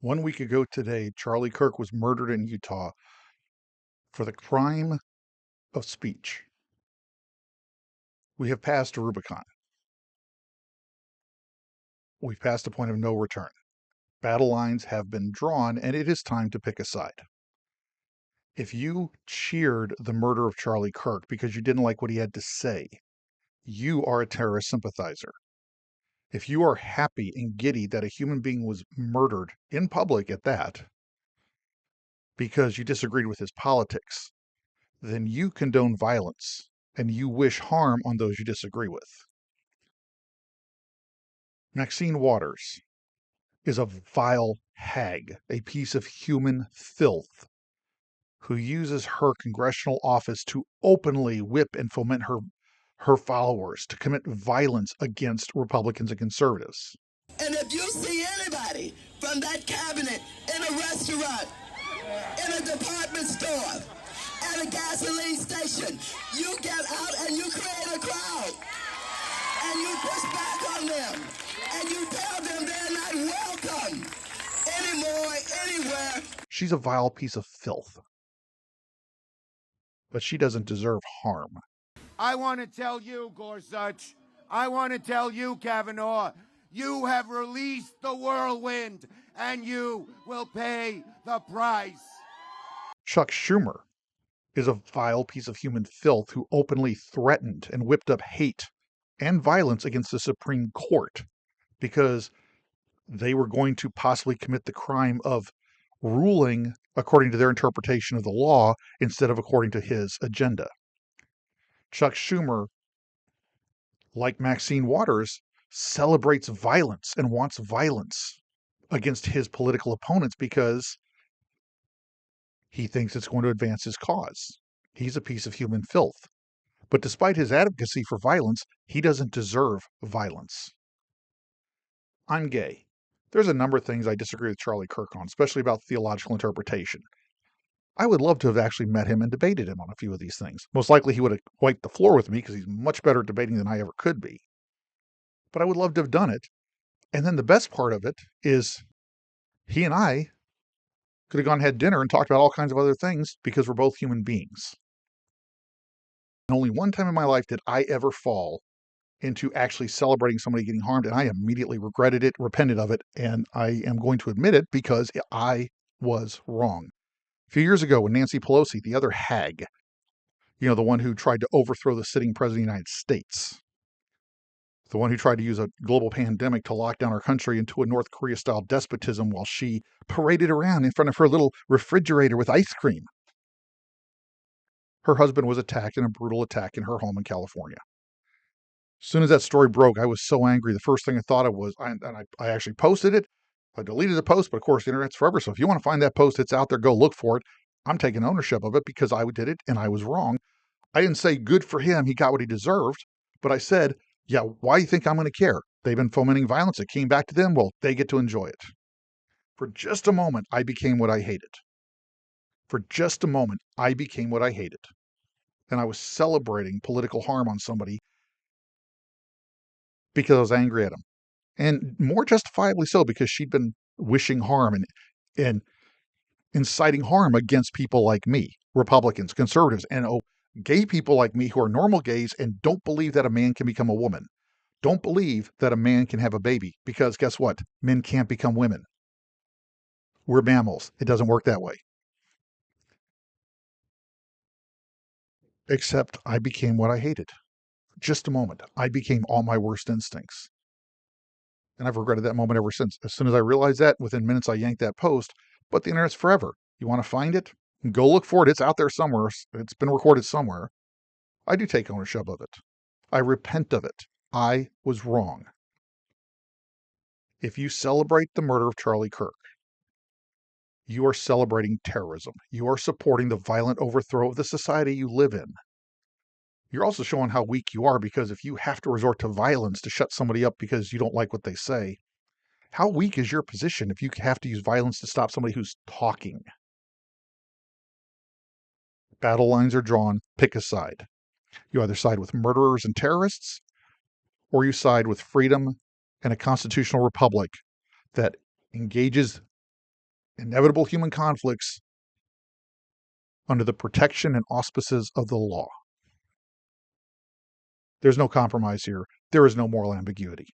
1 week ago today, Charlie Kirk was murdered in Utah for the crime of speech. We have passed a Rubicon. We've passed a point of no return. Battle lines have been drawn, and it is time to pick a side. If you cheered the murder of Charlie Kirk because you didn't like what he had to say, you are a terrorist sympathizer. If you are happy and giddy that a human being was murdered in public at that because you disagreed with his politics, then you condone violence and you wish harm on those you disagree with. Maxine Waters is a vile hag, a piece of human filth, who uses her congressional office to openly whip and foment her followers to commit violence against Republicans and conservatives. And if you see anybody from that cabinet in a restaurant, in a department store, at a gasoline station, you get out and you create a crowd. And you push back on them. And you tell them they're not welcome anymore, anywhere. She's a vile piece of filth. But she doesn't deserve harm. I want to tell you, Gorsuch, I want to tell you, Kavanaugh, you have released the whirlwind, and you will pay the price. Chuck Schumer is a vile piece of human filth who openly threatened and whipped up hate and violence against the Supreme Court because they were going to possibly commit the crime of ruling according to their interpretation of the law instead of according to his agenda. Chuck Schumer, like Maxine Waters, celebrates violence and wants violence against his political opponents because he thinks it's going to advance his cause. He's a piece of human filth. But despite his advocacy for violence, he doesn't deserve violence. I'm gay. There's a number of things I disagree with Charlie Kirk on, especially about theological interpretation. I would love to have actually met him and debated him on a few of these things. Most likely he would have wiped the floor with me because he's much better at debating than I ever could be. But I would love to have done it. And then the best part of it is he and I could have gone and had dinner and talked about all kinds of other things because we're both human beings. And only one time in my life did I ever fall into actually celebrating somebody getting harmed, and I immediately regretted it, repented of it, and I am going to admit it because I was wrong. A few years ago when Nancy Pelosi, the other hag, the one who tried to overthrow the sitting president of the United States, the one who tried to use a global pandemic to lock down our country into a North Korea-style despotism while she paraded around in front of her little refrigerator with ice cream. Her husband was attacked in a brutal attack in her home in California. As soon as that story broke, I was so angry. The first thing I thought of was, I actually posted it. I deleted the post, but of course, the internet's forever. So if you want to find that post, it's out there. Go look for it. I'm taking ownership of it because I did it and I was wrong. I didn't say good for him. He got what he deserved. But I said, yeah, why do you think I'm going to care? They've been fomenting violence. It came back to them. Well, they get to enjoy it. For just a moment, I became what I hated. For just a moment, I became what I hated. And I was celebrating political harm on somebody because I was angry at him. And more justifiably so, because she'd been wishing harm and inciting harm against people like me, Republicans, conservatives, and gay people like me who are normal gays and don't believe that a man can become a woman. Don't believe that a man can have a baby, because guess what? Men can't become women. We're mammals. It doesn't work that way. Except I became what I hated. Just a moment. I became all my worst instincts. And I've regretted that moment ever since. As soon as I realized that, within minutes I yanked that post. But the internet's forever. You want to find it? Go look for it. It's out there somewhere. It's been recorded somewhere. I do take ownership of it. I repent of it. I was wrong. If you celebrate the murder of Charlie Kirk, you are celebrating terrorism. You are supporting the violent overthrow of the society you live in. You're also showing how weak you are, because if you have to resort to violence to shut somebody up because you don't like what they say, how weak is your position if you have to use violence to stop somebody who's talking? Battle lines are drawn. Pick a side. You either side with murderers and terrorists, or you side with freedom and a constitutional republic that engages inevitable human conflicts under the protection and auspices of the law. There's no compromise here. There is no moral ambiguity.